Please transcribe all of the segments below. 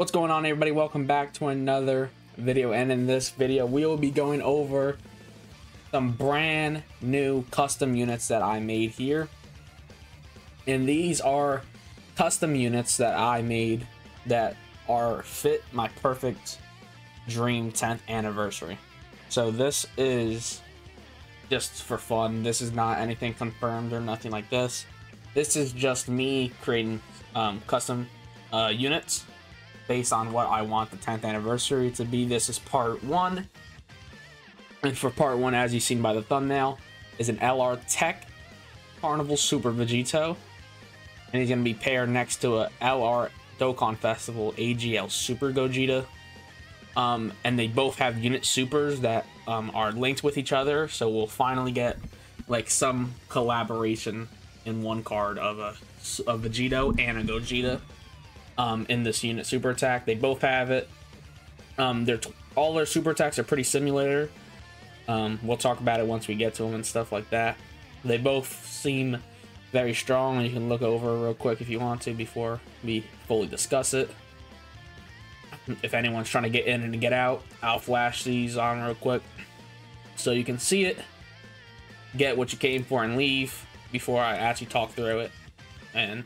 What's going on, everybody? Welcome back to another video, and in this video we will be going over some brand new custom units that I made here. And these are custom units that I made that are fit my perfect dream 10th anniversary. So this is just for fun. This is not anything confirmed or nothing like this. This is just me creating custom units based on what I want the 10th anniversary to be. This is part 1. And for part 1, as you've seen by the thumbnail, is an LR Tech Carnival Super VEGITO. And he's going to be paired next to a LR Dokkan Festival AGL Super Gogeta. And they both have unit supers that are linked with each other. So we'll finally get like some collaboration in one card of a VEGITO and a Gogeta. In this unit super attack. They both have it. All their super attacks are pretty similar. We'll talk about it once we get to them and stuff like that. They both seem very strong, and you can look over real quick if you want to before we fully discuss it. If anyone's trying to get in and get out, I'll flash these on real quick so you can see it, get what you came for, and leave before I actually talk through it and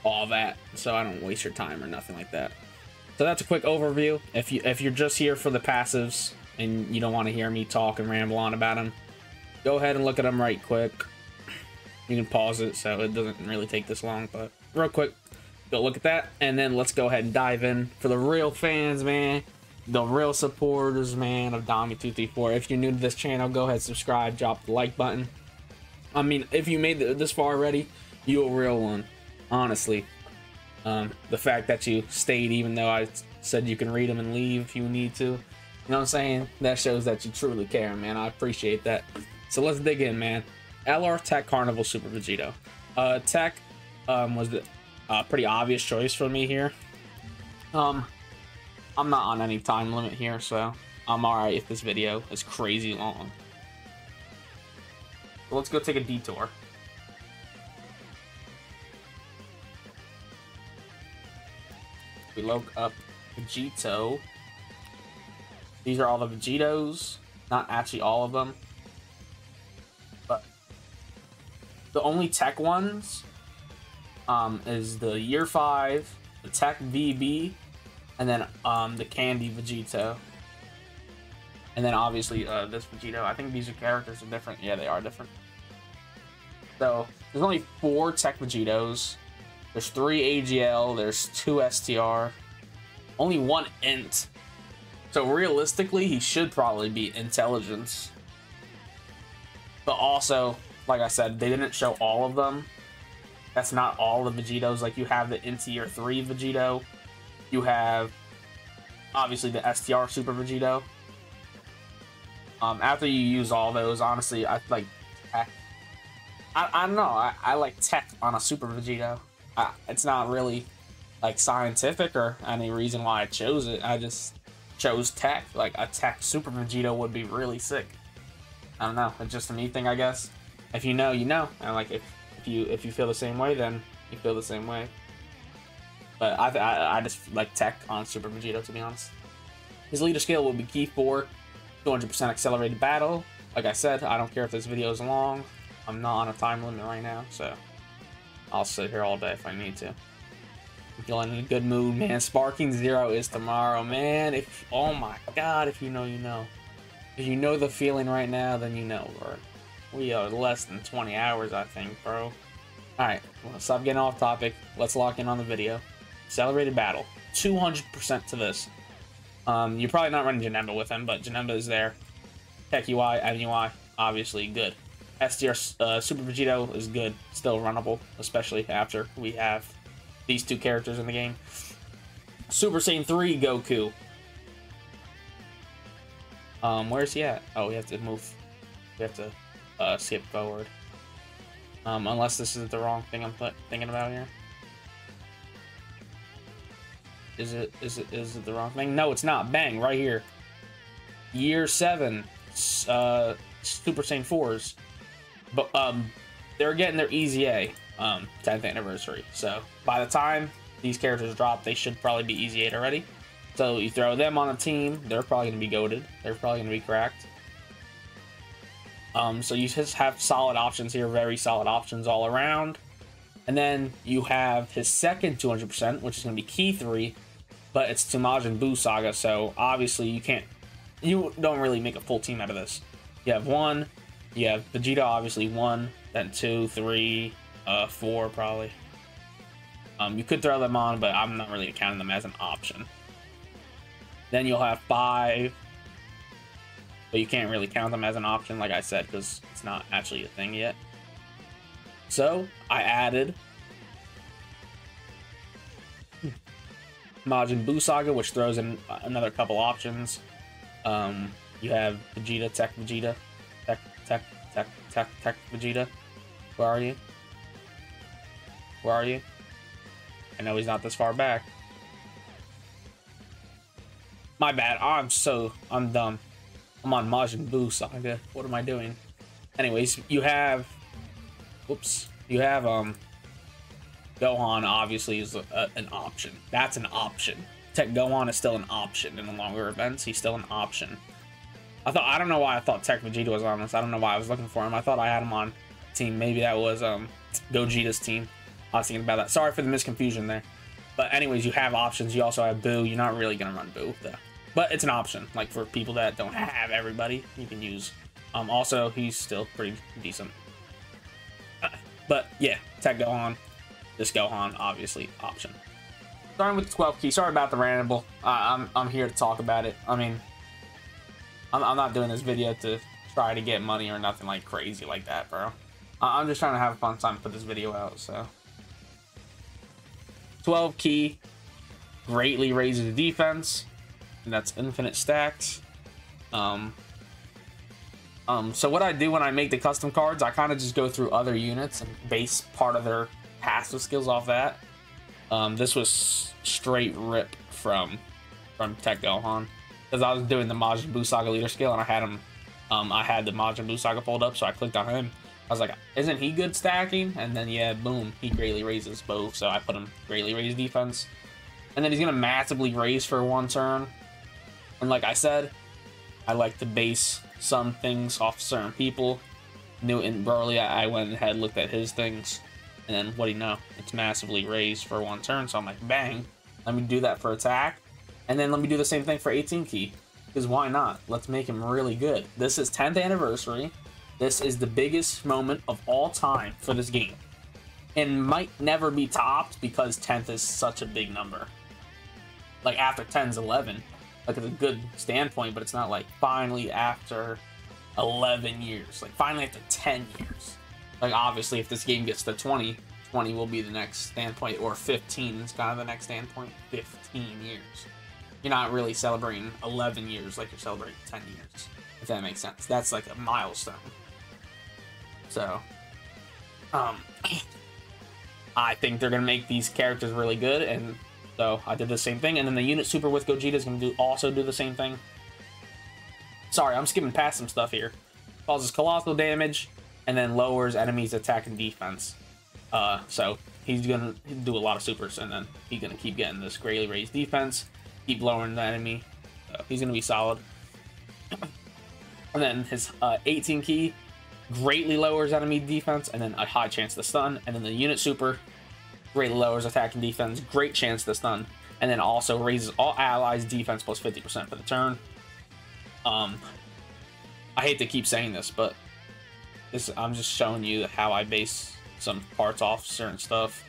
all that, so I don't waste your time or nothing like that. So that's a quick overview. If you're just here for the passives and you don't want to hear me talk and ramble on about them, go ahead and look at them right quick. You can pause it so it doesn't really take this long, but real quick, go look at that, and then let's go ahead and dive in for the real fans, man, the real supporters, man, of Dami234. If you're new to this channel, go ahead, subscribe, drop the like button. I mean, if you made it this far already, you a real one. Honestly, the fact that you stayed even though I said you can read them and leave if you need to, you know what I'm saying, that shows that you truly care, man. I appreciate that. So let's dig in, man. LR Tech Carnival Super VEGITO. Tech was the pretty obvious choice for me here. I'm not on any time limit here, so I'm alright if this video is crazy long. So let's go take a detour. We load up VEGITO. These are all the VEGITOs. Not actually all of them. But the only tech ones is the Year 5, the Tech VB, and then the Candy VEGITO. And then obviously this VEGITO. I think these characters are different. Yeah, they are different. So there's only 4 Tech VEGITOs. There's 3 AGL, there's 2 STR, only 1 int. So realistically, he should probably be intelligence. But also, like I said, they didn't show all of them. That's not all the VEGITOs. Like, you have the int Tier 3 VEGITO. You have, obviously, the STR Super VEGITO. After you use all those, honestly, I like Tech. I don't know. I like Tech on a Super VEGITO. It's not really like scientific or any reason why I chose it. I just chose Tech. Like, a Tech Super VEGITO would be really sick. I don't know. It's just a me thing, I guess. If you know, you know. And like, if you feel the same way, then you feel the same way. But I just like Tech on Super VEGITO, to be honest. His leader skill will be Key 4, 200% accelerated battle. Like I said, I don't care if this video is long. I'm not on a time limit right now, so I'll sit here all day if I need to. I'm feeling in a good mood, man. Sparking 0 is tomorrow, man. Oh my god, if you know, you know. If you know the feeling right now, then you know, bro. We are less than 20 hours, I think, bro. Alright, well, stop getting off topic. Let's lock in on the video. Accelerated battle. 200% to this. You're probably not running Janemba with him, but Janemba is there. Tech UI, MUI, obviously good. STR Super VEGITO is good, still runnable, especially after we have these 2 characters in the game. Super Saiyan 3 Goku. Where's he at? Oh, we have to move. We have to skip forward. Unless this is the wrong thing I'm thinking about here. Is it the wrong thing? No, it's not. Bang, right here. Year 7 Super Saiyan 4s. But they're getting their Easy A 10th anniversary. So by the time these characters drop, they should probably be easy 8 already. So you throw them on a team, they're probably going to be goated. They're probably going to be cracked. So you just have solid options here, very solid options all around. And then you have his second 200%, which is going to be Key 3, but it's to Majin Buu Saga, so obviously you don't really make a full team out of this. You have 1, you have Vegeta, obviously 1, then 2, 3, 4 probably. You could throw them on, but I'm not really counting them as an option. Then you'll have 5, but you can't really count them as an option, like I said, because it's not actually a thing yet. So I added Majin Buu Saga, which throws in another couple options. You have Vegeta, Tech Vegeta, Tech Vegeta. Where are you? Where are you? I know he's not this far back. My bad. I'm dumb. I'm on Majin Buu Saga. What am I doing? Anyways, you have... Whoops. You have, Gohan obviously is an option. That's an option. Tech Gohan is still an option in the longer events. He's still an option. I don't know why I thought Tech Vegeta was on this. I don't know why I was looking for him. I thought I had him on team. Maybe that was, Gogeta's team. I was thinking about that. Sorry for the misconfusion there. But anyways, you have options. You also have Buu. You're not really gonna run Buu though. But it's an option. Like for people that don't have everybody, you can use. Also, he's still pretty decent. But yeah, Tech Gohan, this Gohan, obviously option. Starting with the 12 key. Sorry about the ramble. I'm here to talk about it. I mean, I'm not doing this video to try to get money or nothing like crazy like that, bro. I'm just trying to have a fun time to put this video out. So 12 key greatly raises the defense, and that's infinite stacks. So what I do when I make the custom cards, I kind of just go through other units and base part of their passive skills off that. This was straight rip from Tech Gohan, because I was doing the Majin Buu Saga leader skill, and I had him. I had the Majin Buu Saga pulled up, so I clicked on him. I was like, isn't he good stacking? And then yeah, boom, he greatly raises both. So I put him greatly raise defense, and then he's gonna massively raise for 1 turn. And like I said, I like to base some things off certain people. Newton Burley, I went ahead, looked at his things, and then what do you know? It's massively raised for 1 turn. So I'm like, bang, let me do that for attack, and then let me do the same thing for 18 key, because why not? Let's make him really good. This is 10th anniversary. This is the biggest moment of all time for this game, and might never be topped because 10th is such a big number. Like after 10's 11. Like it's a good standpoint, but it's not like finally after 11 years. Like finally after 10 years. Like obviously if this game gets to 20, 20 will be the next standpoint, or 15 is kind of the next standpoint. 15 years. You're not really celebrating 11 years like you're celebrating 10 years. If that makes sense. That's like a milestone. So, I think they're gonna make these characters really good, and so I did the same thing. And then the unit super with Gogeta is gonna also do the same thing. Sorry, I'm skipping past some stuff here. Causes colossal damage, and then lowers enemies' attack and defense. So he's gonna do a lot of supers, and then he's gonna keep getting this greatly raised defense, keep lowering the enemy. So he's gonna be solid. And then his 18 key greatly lowers enemy defense, and then a high chance to stun. And then the unit super greatly lowers attack and defense, great chance to stun, and then also raises all allies defense plus 50% for the turn. I hate to keep saying this, but I'm just showing you how I base some parts off certain stuff.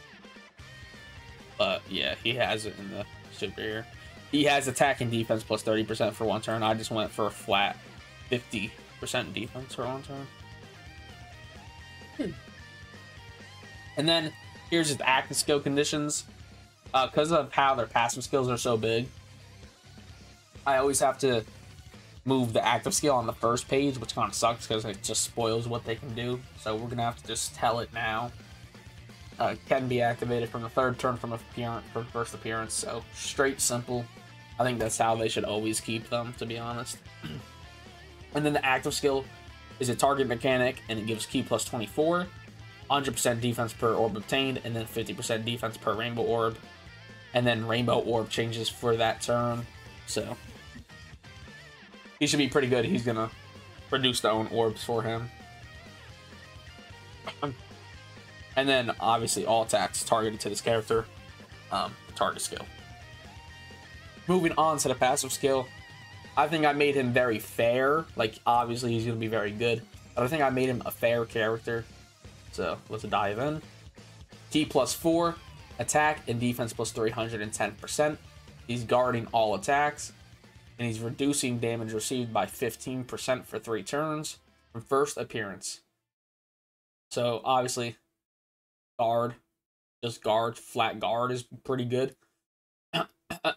But yeah, he has it in the super here. He has attack and defense plus 30% for 1 turn. I just went for a flat 50% defense for 1 turn. And then here's his active skill conditions. Because of how their passive skills are so big, I always have to move the active skill on the first page, which kind of sucks because it just spoils what they can do. So we're gonna have to just tell it now. Can be activated from the 3rd turn from first appearance. So straight, simple. I think that's how they should always keep them, to be honest. And then the active skill is a target mechanic, and it gives ki plus 24, 100% defense per orb obtained, and then 50% defense per rainbow orb. and then Rainbow Orb changes for that turn. So he should be pretty good. He's gonna produce their own orbs for him. And then obviously all attacks targeted to this character, target skill. Moving on to the passive skill, I think I made him very fair. Like, obviously he's gonna be very good, but I think I made him a fair character. So let's dive in. T +4, attack and defense plus 310%. He's guarding all attacks, and he's reducing damage received by 15% for 3 turns from first appearance. So obviously, guard, just guard, flat guard is pretty good.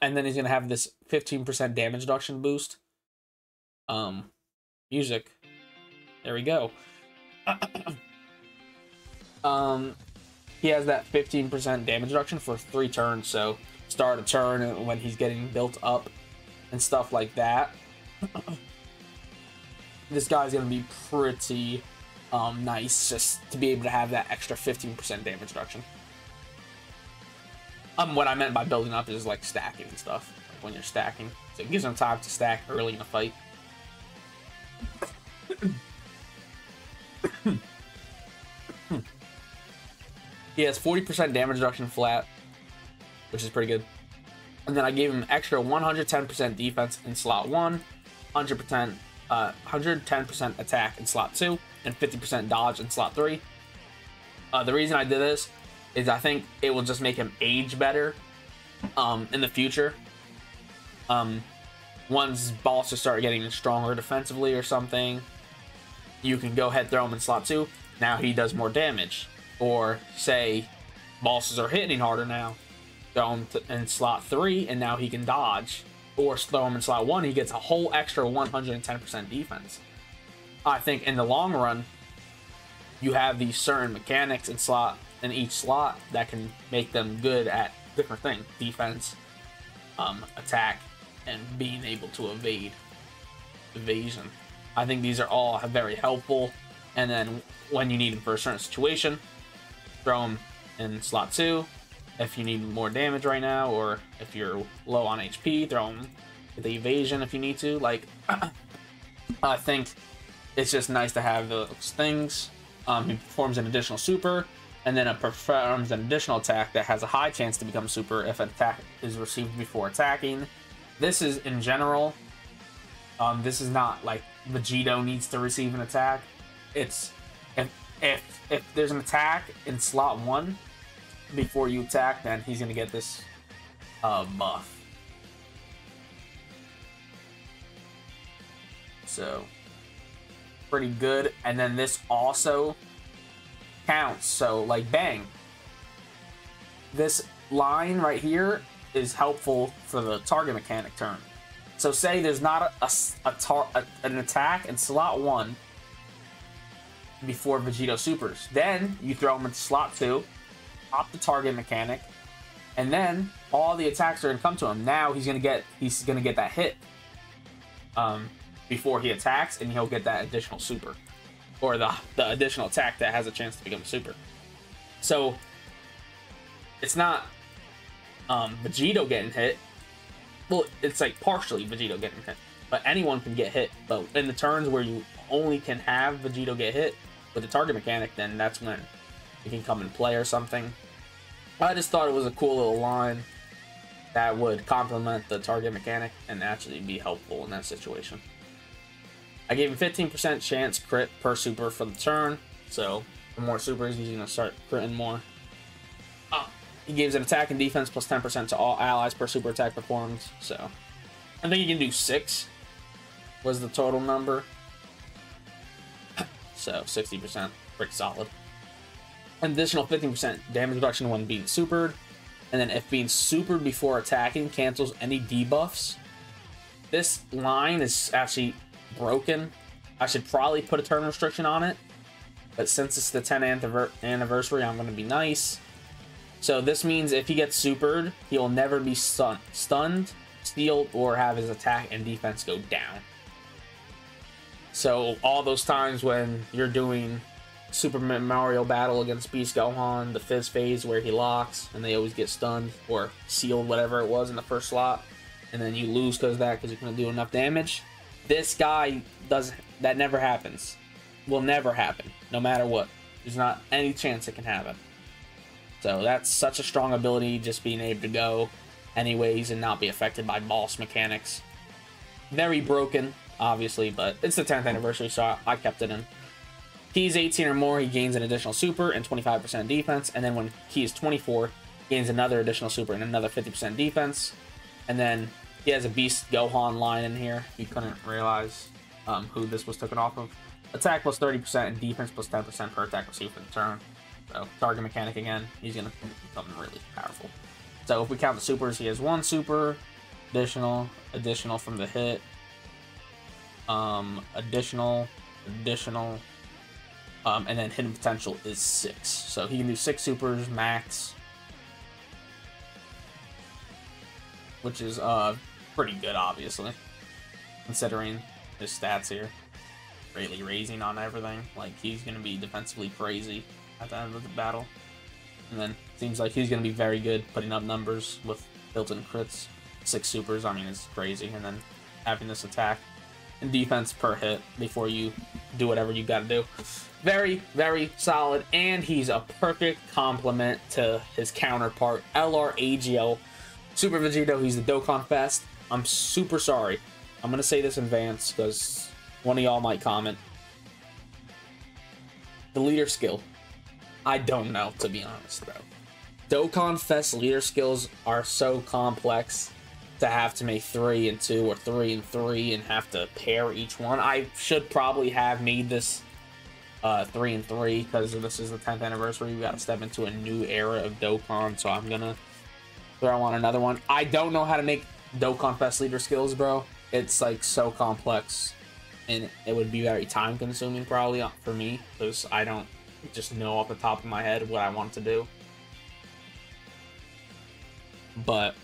And then he's gonna have this 15% damage reduction boost. Music. There we go. He has that 15% damage reduction for 3 turns, so start a turn when he's getting built up and stuff like that. This guy's gonna be pretty nice just to be able to have that extra 15% damage reduction. What I meant by building up is like stacking and stuff, like when you're stacking. So it gives him time to stack early in the fight. He has 40% damage reduction flat, which is pretty good. And then I gave him extra 110% defense in slot 1, 110% attack in slot 2, and 50% dodge in slot 3. The reason I did this is I think it will just make him age better in the future. Once bosses start getting stronger defensively or something, you can go ahead throw him in slot 2. Now he does more damage. Or say bosses are hitting harder now, throw him in slot 3 and now he can dodge. Or throw him in slot 1, he gets a whole extra 110% defense. I think in the long run, you have these certain mechanics in each slot that can make them good at different things: defense, attack, and being able to evasion. I think these are all very helpful. And then when you need them for a certain situation, throw them in slot 2. If you need more damage right now, or if you're low on HP, throw them with the evasion if you need to. Like, I think it's just nice to have those things. He performs an additional super, and then it performs an additional attack that has a high chance to become super if an attack is received before attacking. This is in general. This is not like Vegito needs to receive an attack. It's if there's an attack in slot 1 before you attack, then he's gonna get this buff. So pretty good. And then this also counts. So like bang, this line right here is helpful for the target mechanic turn. So say there's not an attack in slot 1 before Vegito supers, then you throw him into slot 2, pop the target mechanic, and then all the attacks are gonna come to him. Now he's gonna get that hit before he attacks, and he'll get that additional super, or the additional attack that has a chance to become a super. So it's not Vegito getting hit. Well, it's like partially Vegito getting hit, but anyone can get hit. But in the turns where you only can have Vegito get hit with the target mechanic, then that's when it can come in play or something. I just thought it was a cool little line that would complement the target mechanic and actually be helpful in that situation. I gave him 15% chance crit per super for the turn, so for more supers, he's going to start critting more. He gives an attack and defense plus 10% to all allies per super attack performed, so I think he can do 6 was the total number. So 60%, pretty solid. An additional 15% damage reduction when being supered, and then if being supered before attacking cancels any debuffs. This line is actually broken. I should probably put a turn restriction on it, but since it's the 10th anniversary, I'm going to be nice. So this means if he gets supered, he'll never be stunned, stealed, or have his attack and defense go down. So all those times when you're doing Super Mario battle against Beast Gohan, the Fizz phase where he locks and they always get stunned or sealed, whatever it was in the first slot, and then you lose because of that because you couldn't do enough damage. This guy does that. Never happens. Will never happen, no matter what. There's not any chance it can happen. So that's such a strong ability, just being able to go anyways and not be affected by boss mechanics. Very broken, obviously, but it's the 10th anniversary, so I kept it in. He's 18 or more, he gains an additional super and 25% defense, and then when he is 24, gains another additional super and another 50% defense. And then he has a Beast Gohan line in here. You couldn't realize who this was taken off of. Attack plus 30% and defense plus 10% per attack received for the turn. So target mechanic again, he's gonna become really powerful. So if we count the supers, he has one super, additional from the hit, additional, and then hidden potential is 6. So he can do 6 supers max, which is pretty good, obviously, considering his stats here. Greatly raising on everything. Like, he's gonna be defensively crazy at the end of the battle. And then seems like he's gonna be very good putting up numbers with built-in crits. 6 supers, I mean, it's crazy. And then having this attack and defense per hit before you do whatever you gotta do. Very, very solid, and he's a perfect complement to his counterpart, LR Super Vegito. He's the Dokkan Fest. I'm super sorry. I'm gonna say this in advance because one of y'all might comment. The leader skill, I don't know, to be honest, bro. Dokkan Fest leader skills are so complex to have to make 3 and 2 or 3 and 3 and have to pair each one. I should probably have made this 3 and 3 because this is the 10th anniversary. We got to step into a new era of Dokkan, so I'm gonna throw on another one. I don't know how to make Dokkan Fest leader skills, bro. It's like so complex, and it would be very time consuming probably for me because I don't just know off the top of my head what I want to do. But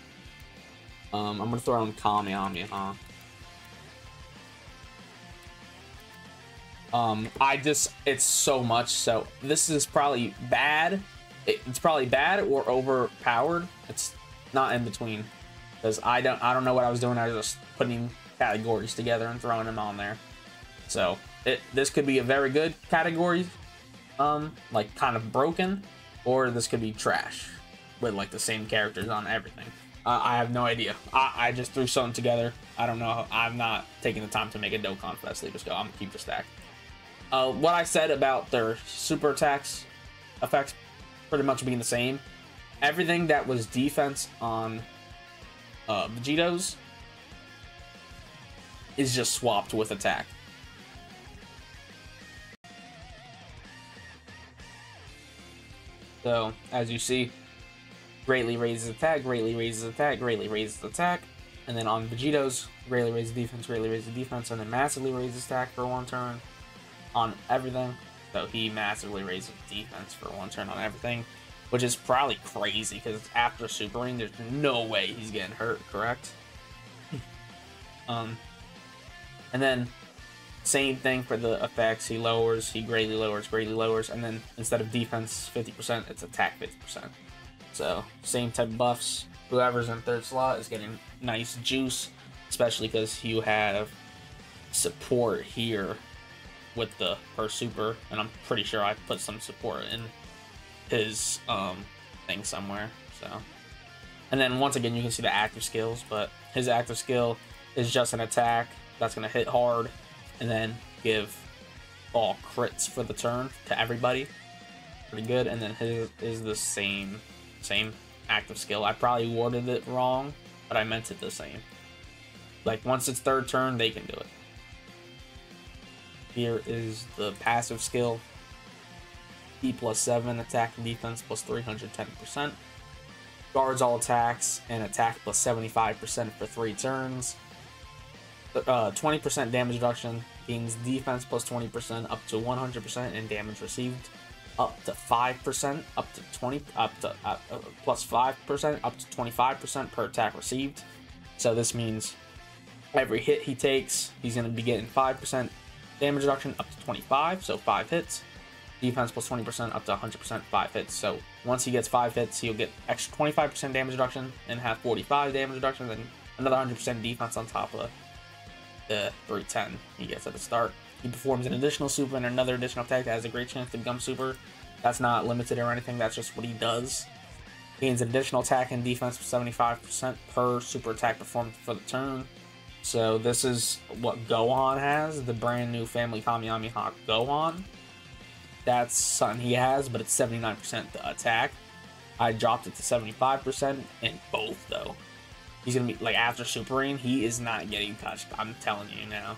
I'm gonna throw in Kamehameha. It's so much, so this is probably bad. It's probably bad or overpowered. It's not in between, because I don't know what I was doing. I was just putting categories together and throwing them on there. So this could be a very good category, like kind of broken, or this could be trash with like the same characters on everything. I have no idea. I just threw something together. I don't know. I'm not taking the time to make a Dokkan Fest leader skill. I'm gonna keep the stack. What I said about their super attacks effects pretty much being the same. Everything that was defense on Vegito's is just swapped with attack. So as you see, greatly raises attack, greatly raises attack, greatly raises attack, and then on Vegito's, greatly raises defense, and then massively raises attack for 1 turn on everything. So he massively raises defense for 1 turn on everything, which is probably crazy because after supering, there's no way he's getting hurt, correct? And then same thing for the effects. He greatly lowers, and then instead of defense 50%, it's attack 50%. So same type of buffs. Whoever's in 3rd slot is getting nice juice, especially because you have support here with the per super, and I'm pretty sure I put some support in his thing somewhere. So, and then once again you can see the active skills, but his active skill is just an attack that's gonna hit hard and then give all crits for the turn to everybody. Pretty good. And then his is the same active skill. I probably worded it wrong, but I meant it the same. Like once it's 3rd turn, they can do it. Here is the passive skill. E plus 7, attack and defense plus 310%. Guards all attacks and attack plus 75% for 3 turns. 20% damage reduction, gains defense plus 20% up to 100% and damage received up to 5%, plus 5% up to 25% per attack received. So this means every hit he takes, he's going to be getting 5% damage reduction up to 25, so 5 hits. defense plus 20% up to 100% 5 hits. So once he gets 5 hits, he'll get extra 25% damage reduction and have 45 damage reduction, then another 100% defense on top of the 310 he gets at the start. He performs an additional super and another additional attack that has a great chance to become super. That's not limited or anything, that's just what he does. Gains an additional attack and defense for 75% per super attack performed for the turn. So this is what Gohan has, the brand new Family Kamehameha Gohan. That's something he has, but it's 79% attack. I dropped it to 75% in both, though. He's going to be, like, after Supering, he is not getting touched. I'm telling you now.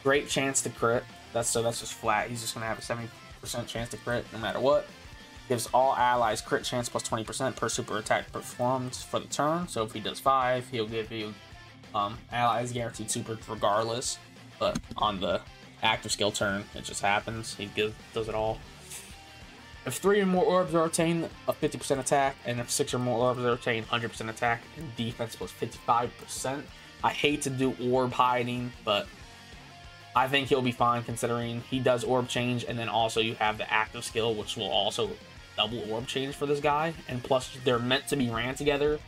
Great chance to crit. That's just flat. He's just going to have a 70% chance to crit no matter what. Gives all allies crit chance plus 20% per super attack performed for the turn. So if he does 5, he'll give you allies guaranteed super regardless. But on the active skill turn, it just happens. He does it all. If 3 or more orbs are obtained, a 50% attack, and if 6 or more orbs are obtained, 100% attack and defense plus 55%. I hate to do orb hiding, but I think he'll be fine considering he does orb change, and then also you have the active skill, which will also double orb change for this guy, and plus they're meant to be ran together.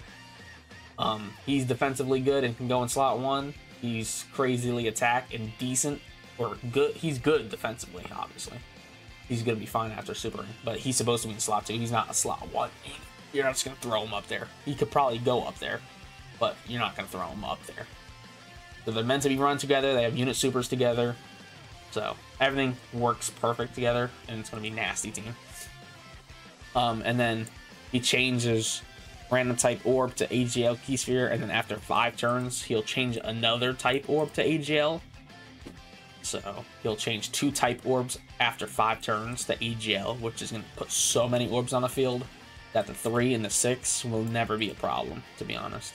He's defensively good and can go in slot 1. He's crazily attack and decent, or good. He's good defensively, obviously. He's gonna be fine after supering, but he's supposed to be in slot 2. He's not a slot 1. You're not just gonna throw him up there. He could probably go up there, but you're not gonna throw him up there. So they're meant to be run together. They have unit supers together, so everything works perfect together, and it's gonna be nasty team. And then he changes random type orb to AGL key sphere, and then after 5 turns, he'll change another type orb to AGL. So he'll change 2 type orbs after 5 turns to AGL, which is going to put so many orbs on the field that the 3 and the 6 will never be a problem, to be honest.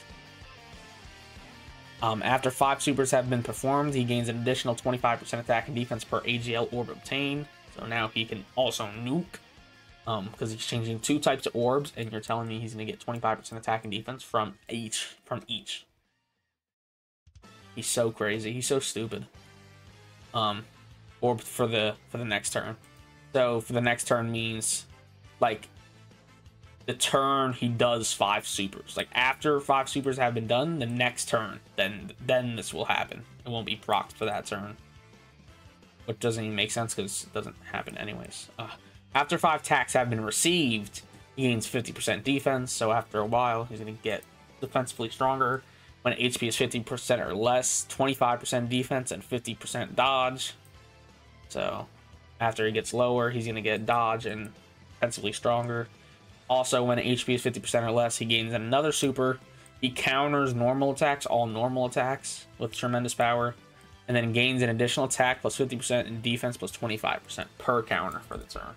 After 5 supers have been performed, he gains an additional 25% attack and defense per AGL orb obtained. So now he can also nuke, because he's changing 2 types of orbs, and you're telling me he's going to get 25% attack and defense from each. He's so crazy. He's so stupid. Or for the next turn. So for the next turn means like the turn he does 5 supers. Like after 5 supers have been done, the next turn, then this will happen. It won't be procced for that turn, which doesn't even make sense because it doesn't happen anyways. After 5 attacks have been received, he gains 50% defense. So after a while, he's gonna get defensively stronger. When HP is 50% or less, 25% defense and 50% dodge. So after he gets lower, he's going to get dodge and defensively stronger. Also, when HP is 50% or less, he gains another super. He counters normal attacks, all normal attacks, with tremendous power. And then gains an additional attack plus 50% and defense plus 25% per counter for the turn.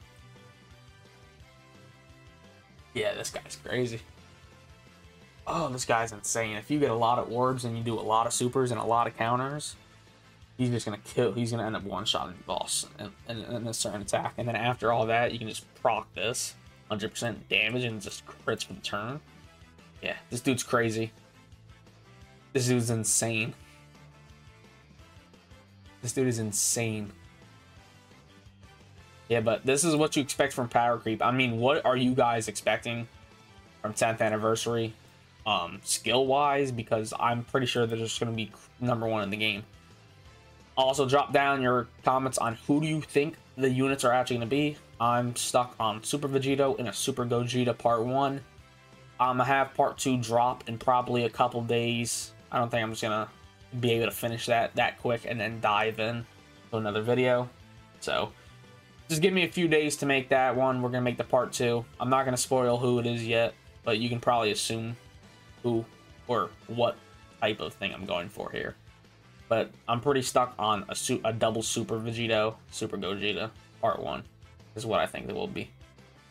Yeah, this guy's crazy. Oh, this guy's insane. If you get a lot of orbs and you do a lot of supers and a lot of counters, he's just going to kill. He's going to end up one-shotting the boss in a certain attack. And then after all that, you can just proc this 100% damage and just crits for the turn. Yeah, this dude's crazy. This dude's insane. This dude is insane. Yeah, but this is what you expect from Power Creep. I mean, what are you guys expecting from 10th Anniversary? Skill wise, because I'm pretty sure they're just going to be #1 in the game. Also, drop down your comments on who do you think the units are actually going to be. I'm stuck on Super Vegito and a Super Gogeta Part 1. I'm gonna have Part 2 drop in probably a couple days. I don't think I'm just gonna be able to finish that quick and then dive in to another video. So just give me a few days to make that one. We're gonna make the Part 2. I'm not gonna spoil who it is yet, but you can probably assume who or what type of thing I'm going for here. But I'm pretty stuck on a double Super Vegito, Super Gogeta Part 1 is what I think it will be.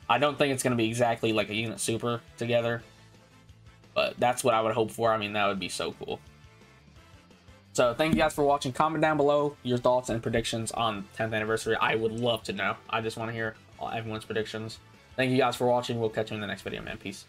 I don't think it's going to be exactly like a unit super together, but that's what I would hope for. I mean, that would be so cool. So thank you guys for watching. Comment down below your thoughts and predictions on 10th anniversary. I would love to know. I just want to hear everyone's predictions. Thank you guys for watching. We'll catch you in the next video, man. Peace.